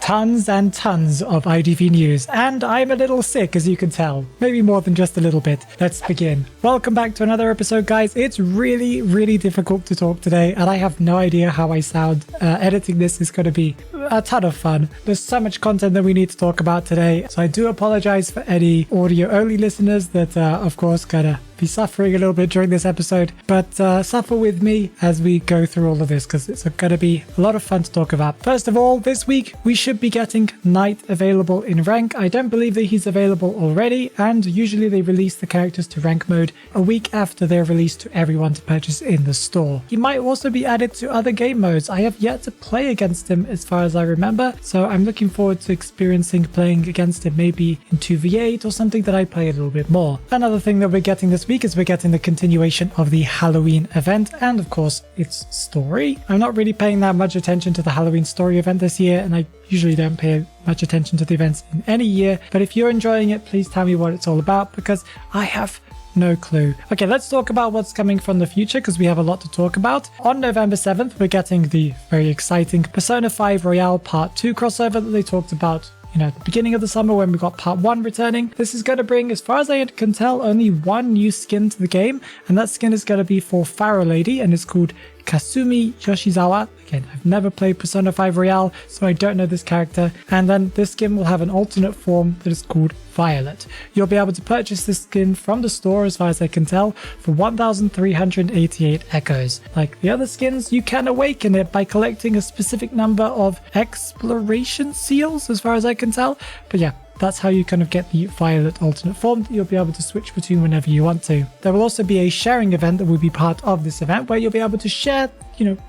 Tons and tons of IDV news, and I'm a little sick, as you can tell. Maybe more than just a little bit. Let's begin. Welcome back to another episode, guys. It's really difficult to talk today, and I have no idea how I sound. Editing this is going to be a ton of fun. There's so much content that we need to talk about today, so I do apologize for any audio-only listeners that, of course, gotta be suffering a little bit during this episode, but suffer with me as we go through all of this, because it's going to be a lot of fun to talk about. First of all, this week we should be getting Knight available in rank. I don't believe that he's available already, and usually they release the characters to rank mode a week after they're released to everyone to purchase in the store. He might also be added to other game modes. I have yet to play against him as far as I remember, so I'm looking forward to experiencing playing against him maybe in 2v8 or something that I play a little bit more. Another thing that we're getting this week is we're getting the continuation of the Halloween event and of course its story. I'm not really paying that much attention to the Halloween story event this year, and I usually don't pay much attention to the events in any year, but if you're enjoying it, please tell me what it's all about, because I have no clue. Okay, let's talk about what's coming from the future, because we have a lot to talk about. On November 7th, we're getting the very exciting Persona 5 Royale Part 2 crossover that they talked about at the beginning of the summer when we got Part 1 returning. This is going to bring, as far as I can tell, only one new skin to the game, and that skin is going to be for Pharaoh Lady, and it's called Kasumi Yoshizawa. Again, I've never played Persona 5 Royale, so I don't know this character. And then this skin will have an alternate form that is called Violet. You'll be able to purchase this skin from the store, as far as I can tell, for 1,388 echoes. Like the other skins, you can awaken it by collecting a specific number of exploration seals, as far as I can tell. But yeah, that's how you kind of get the Violet alternate form that you'll be able to switch between whenever you want to. There will also be a sharing event that will be part of this event, where you'll be able to share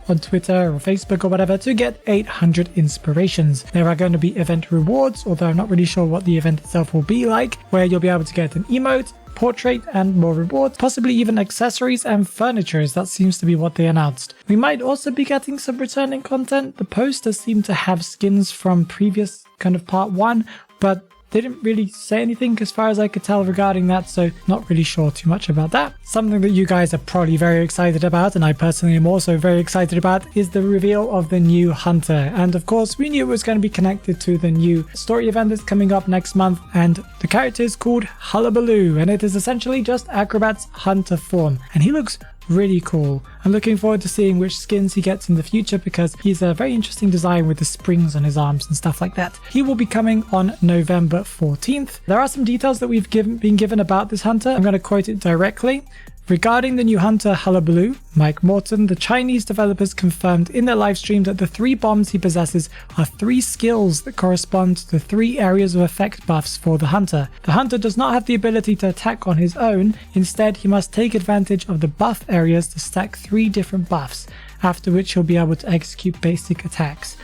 on Twitter or Facebook or whatever to get 800 inspirations. There are going to be event rewards, although I'm not really sure what the event itself will be like, where you'll be able to get an emote, portrait, and more rewards, possibly even accessories and furniture. That seems to be what they announced. We might also be getting some returning content. The posters seem to have skins from previous kind of part 1, but they didn't really say anything as far as I could tell regarding that, so not really sure too much about that. Something that you guys are probably very excited about, and I personally am also very excited about, is the reveal of the new Hunter. And of course, we knew it was going to be connected to the new story event that's coming up next month, and the character is called Hullabaloo, and it is essentially just Acrobat's Hunter form, and he looks really cool. I'm looking forward to seeing which skins he gets in the future, because he's a very interesting design with the springs on his arms and stuff like that. He will be coming on November 14th. There are some details that we've been given about this Hunter. I'm going to quote it directly. Regarding the new Hunter Hullabaloo, Mike Morton, the Chinese developers, confirmed in their live stream that the 3 bombs he possesses are 3 skills that correspond to the 3 areas of effect buffs for the Hunter. The Hunter does not have the ability to attack on his own. Instead, he must take advantage of the buff areas to stack 3 different buffs, after which he'll be able to execute basic attacks.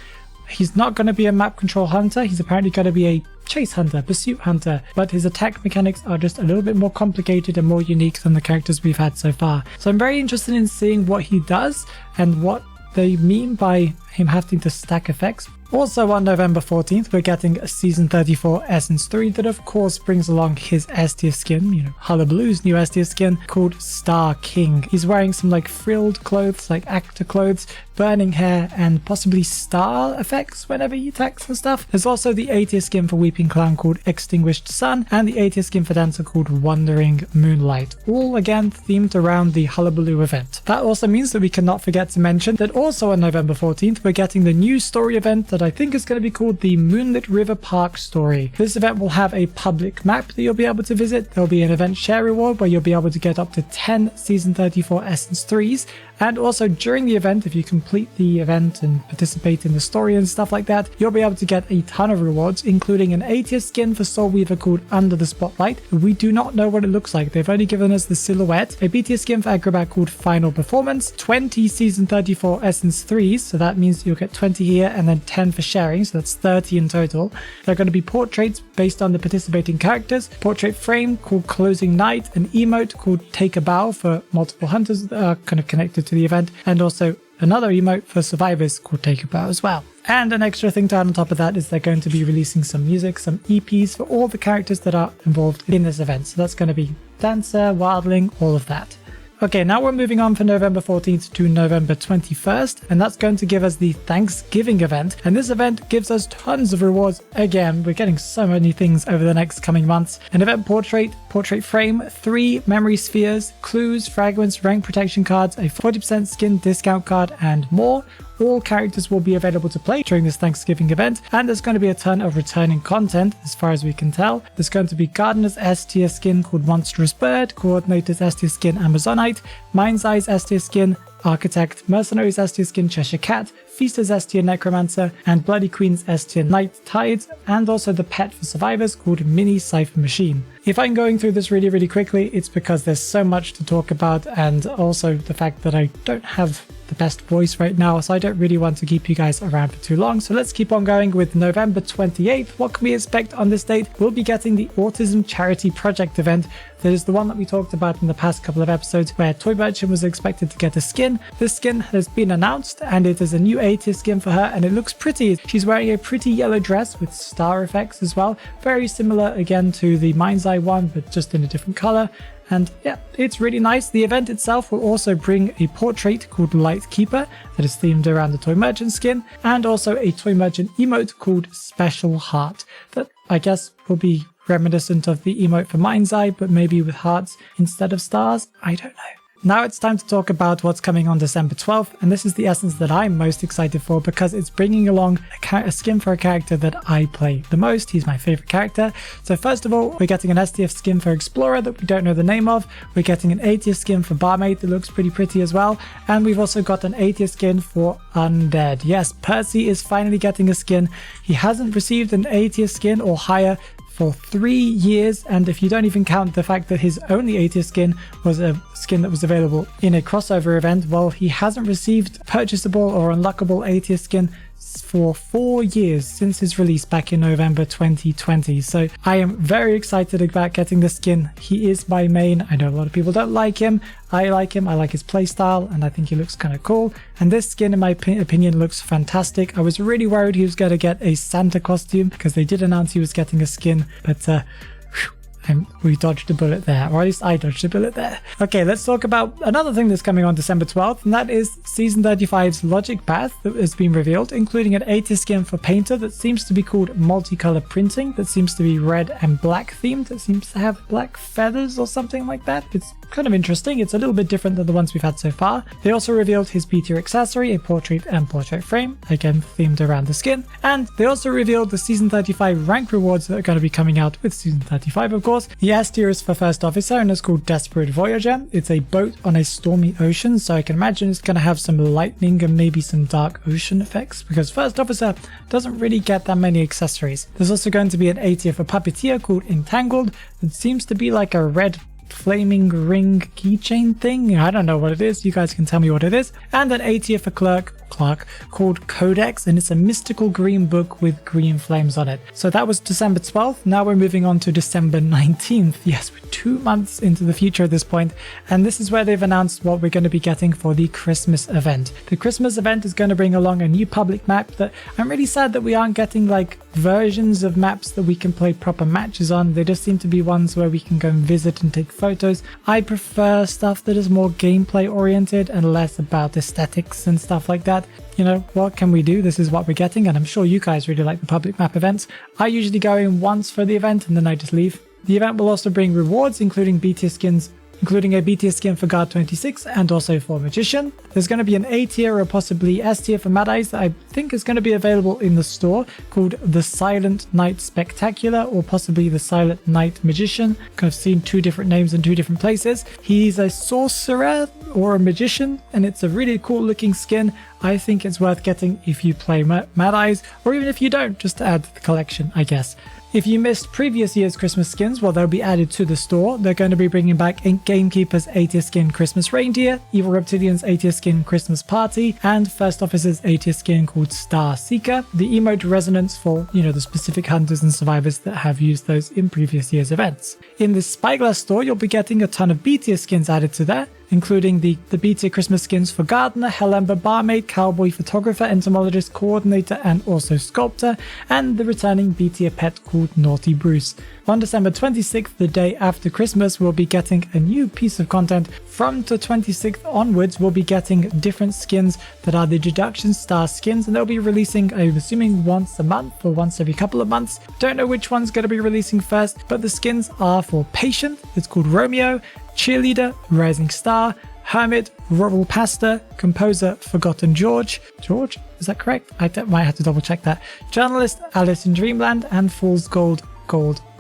He's not going to be a map control hunter. He's apparently going to be a chase hunter, pursuit hunter, but his attack mechanics are just a little bit more complicated and more unique than the characters we've had so far. So I'm very interested in seeing what he does and what they mean by him having to stack effects. Also on November 14th, we're getting a Season 34 Essence 3 that of course brings along his S-tier skin, Hullabaloo's new S-tier skin called TheDarkKing. He's wearing some like frilled clothes, like actor clothes, burning hair, and possibly star effects whenever he attacks and stuff. There's also the A-tier skin for Weeping Clown called Extinguished Sun, and the A-tier skin for Dancer called Wandering Moonlight, all again themed around the Hullabaloo event. That also means that we cannot forget to mention that also on November 14th, we're getting the new story event that I think is going to be called the Moonlit River Park Story. This event will have a public map that you'll be able to visit. There'll be an event share reward where you'll be able to get up to 10 Season 34 Essence 3s. And also during the event, if you complete the event and participate in the story and stuff like that, you'll be able to get a ton of rewards, including an A-tier skin for Soul Weaver called Under the Spotlight. We do not know what it looks like. They've only given us the silhouette. A B-tier skin for Acrobat called Final Performance. 20 Season 34 Essence 3s, so that means you'll get 20 here and then 10 for sharing, so that's 30 in total. There are going to be portraits based on the participating characters. Portrait frame called Closing Night. An emote called Take a Bow for multiple hunters that are kind of connected to the event, and also another emote for survivors called Take a Bow as well. And an extra thing to add on top of that is they're going to be releasing some music, some EPs for all the characters that are involved in this event. So that's going to be Dancer, Wildling, all of that. Okay, now we're moving on from November 14th to November 21st, and that's going to give us the Thanksgiving event. And this event gives us tons of rewards. Again, we're getting so many things over the next coming months. An event portrait frame, 3 memory spheres, clues, fragments, rank protection cards, a 40% skin discount card, and more. All characters will be available to play during this Thanksgiving event, and there's going to be a ton of returning content as far as we can tell. There's going to be Gardener's S-tier skin called Monstrous Bird, Coordinator's S-tier skin Amazonite, Mind's Eye's S-tier skin Architect, Mercenary's S-tier skin Cheshire Cat, Feaster's S-tier Necromancer, and Bloody Queen's S-tier Night Tides, and also the pet for survivors called Mini Cipher Machine. If I'm going through this really quickly, it's because there's so much to talk about, and also the fact that I don't have the best voice right now, so I don't really want to keep you guys around for too long. So let's keep on going with November 28th. What can we expect on this date? We'll be getting the Autism Charity Project event. That is the one that we talked about in the past couple of episodes, where Toy Merchant was expected to get a skin. This skin has been announced, and it is a new A-tier skin for her, and it looks pretty. She's wearing a pretty yellow dress with star effects as well. Very similar again to the Mind's Eye one, but just in a different color. And yeah, it's really nice. The event itself will also bring a portrait called Light Keeper that is themed around the Toy Merchant skin, and also a Toy Merchant emote called Special Heart that I guess will be reminiscent of the emote for Mind's Eye, but maybe with hearts instead of stars. I don't know. Now it's time to talk about what's coming on December 12th, and this is the essence that I'm most excited for because it's bringing along a skin for a character that I play the most. He's my favorite character. So first of all, we're getting an STF skin for Explorer that we don't know the name of. We're getting an A-tier skin for Barmaid that looks pretty as well. And we've also got an A-tier skin for Undead. Yes, Percy is finally getting a skin. He hasn't received an A-tier skin or higher for 3 years, and if you don't even count the fact that his only A-tier skin was a skin that was available in a crossover event, well, he hasn't received purchasable or unlockable A-tier skin for 4 years since his release back in November 2020. So I am very excited about getting this skin. He is my main. I know a lot of people don't like him. I like him. I like his playstyle, and I think he looks kind of cool. And this skin, in my opinion, looks fantastic. I was really worried he was going to get a Santa costume because they did announce he was getting a skin, but we dodged a bullet there, or at least I dodged a bullet there. Okay, let's talk about another thing that's coming on December 12th, and that is Season 35's Logic Path that has been revealed, including an A-tier skin for Painter that seems to be called Multicolor Printing, that seems to be red and black themed, that seems to have black feathers or something like that. It's kind of interesting. It's a little bit different than the ones we've had so far. They also revealed his B-tier accessory, a portrait and portrait frame, again themed around the skin. And they also revealed the Season 35 rank rewards that are going to be coming out with Season 35, of course. The S-tier is for First Officer, and it's called Desperate Voyager. It's a boat on a stormy ocean, so I can imagine it's going to have some lightning and maybe some dark ocean effects, because First Officer doesn't really get that many accessories. There's also going to be an A-tier for Puppeteer called Entangled that seems to be like a red flaming ring keychain thing. I don't know what it is. You guys can tell me what it is. And an A-tier for Clark called Codex, and it's a mystical green book with green flames on it. So that was December 12th. Now we're moving on to December 19th. Yes, we're 2 months into the future at this point, and this is where they've announced what we're going to be getting for the Christmas event. The Christmas event is going to bring along a new public map that I'm really sad that we aren't getting like versions of maps that we can play proper matches on. They just seem to be ones where we can go and visit and take photos. I prefer stuff that is more gameplay oriented and less about aesthetics and stuff like that. You know, what can we do? This is what we're getting, and I'm sure you guys really like the public map events. I usually go in once for the event and then I just leave. The event will also bring rewards, including B-tier skins, including a B-tier skin for Guard 26 and also for Magician. There's going to be an A-tier or possibly S-tier for Mad Eyes that I think is going to be available in the store called the Silent Night Spectacular, or possibly the Silent Night Magician. I've seen 2 different names in 2 different places. He's a sorcerer or a magician, and it's a really cool looking skin. I think it's worth getting if you play Mad Eyes, or even if you don't, just to add to the collection, I guess. If you missed previous year's Christmas skins, well, they'll be added to the store. They're going to be bringing back Gamekeeper's A-tier skin Christmas Reindeer, Evil Reptilian's A-tier skin Christmas Party, and First Officer's A-tier skin called Star Seeker. The emote resonance for, you know, the specific hunters and survivors that have used those in previous year's events. In the Spyglass store, you'll be getting a ton of B-tier skins added to that. including the B tier Christmas skins for Gardener, Hellember, Barmaid, Cowboy, Photographer, Entomologist, Coordinator, and also Sculptor, and the returning B tier pet called Naughty Bruce. On December 26th, the day after Christmas, we'll be getting a new piece of content. From the 26th onwards, we'll be getting different skins that are the Deduction Star skins, and they'll be releasing, I'm assuming, once a month or once every couple of months. Don't know which one's going to be releasing first, but the skins are for Patient, it's called Romeo, Cheerleader, Rising Star, Hermit, Rural Pastor, Composer, Forgotten George, is that correct? I might have to double check that. Journalist, Alice in Dreamland, and Fool's Gold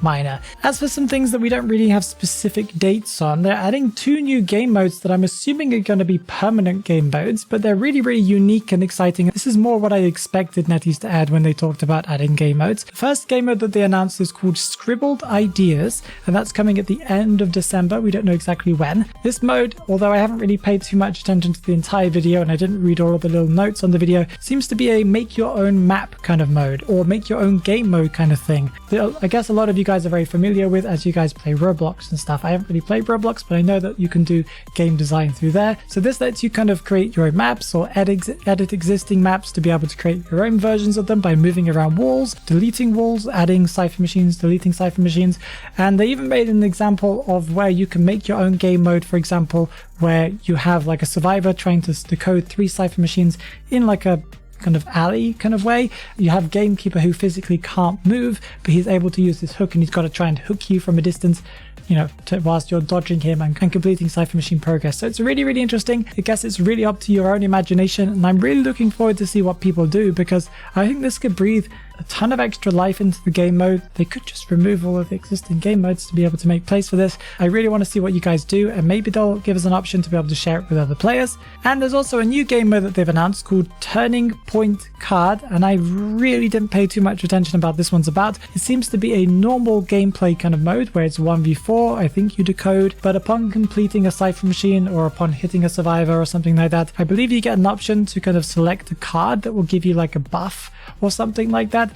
Miner. As for some things that we don't really have specific dates on, they're adding 2 new game modes that I'm assuming are going to be permanent game modes, but they're really, really unique and exciting. This is more what I expected NetEase to add when they talked about adding game modes. The first game mode that they announced is called Scribbled Ideas, and that's coming at the end of December. We don't know exactly when. This mode, although I haven't really paid too much attention to the entire video and I didn't read all of the little notes on the video, seems to be a make your own map kind of mode, or make your own game mode kind of thing. I guess a lot of you guys are very familiar with as you guys play Roblox and stuff. I haven't really played Roblox, but I know that you can do game design through there. So this lets you kind of create your own maps or edit existing maps to be able to create your own versions of them by moving around walls, deleting walls, adding cipher machines, deleting cipher machines. And they even made an example of where you can make your own game mode, for example, where you have like a survivor trying to decode 3 cipher machines in like a kind of alley kind of way. You have Gamekeeper who physically can't move, but he's able to use this hook, and he's got to try and hook you from a distance, you know, whilst you're dodging him and completing cipher machine progress. So it's really, really interesting. I guess it's really up to your own imagination, and I'm really looking forward to see what people do, because I think this could breathe a ton of extra life into the game mode. They could just remove all of the existing game modes to be able to make place for this. I really want to see what you guys do, and maybe they'll give us an option to be able to share it with other players. And there's also a new game mode that they've announced called Turning Point Card, and I really didn't pay too much attention about this one's about. It seems to be a normal gameplay kind of mode where it's 1v4, I think you decode, but upon completing a cipher machine or upon hitting a survivor or something like that, I believe you get an option to kind of select a card that will give you like a buff or something like that.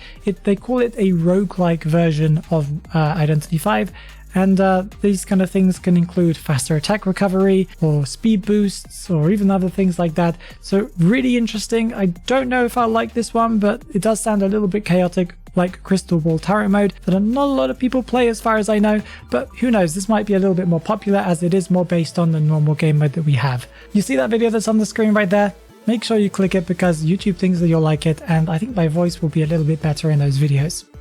They call it a roguelike version of Identity 5, and these kind of things can include faster attack recovery or speed boosts or even other things like that. So really interesting. I don't know if I'll like this one, but it does sound a little bit chaotic, like Crystal Ball Turret mode, that not a lot of people play as far as I know, but who knows, this might be a little bit more popular as it is more based on the normal game mode that we have. You see that video that's on the screen right there? Make sure you click it because YouTube thinks that you'll like it, and I think my voice will be a little bit better in those videos.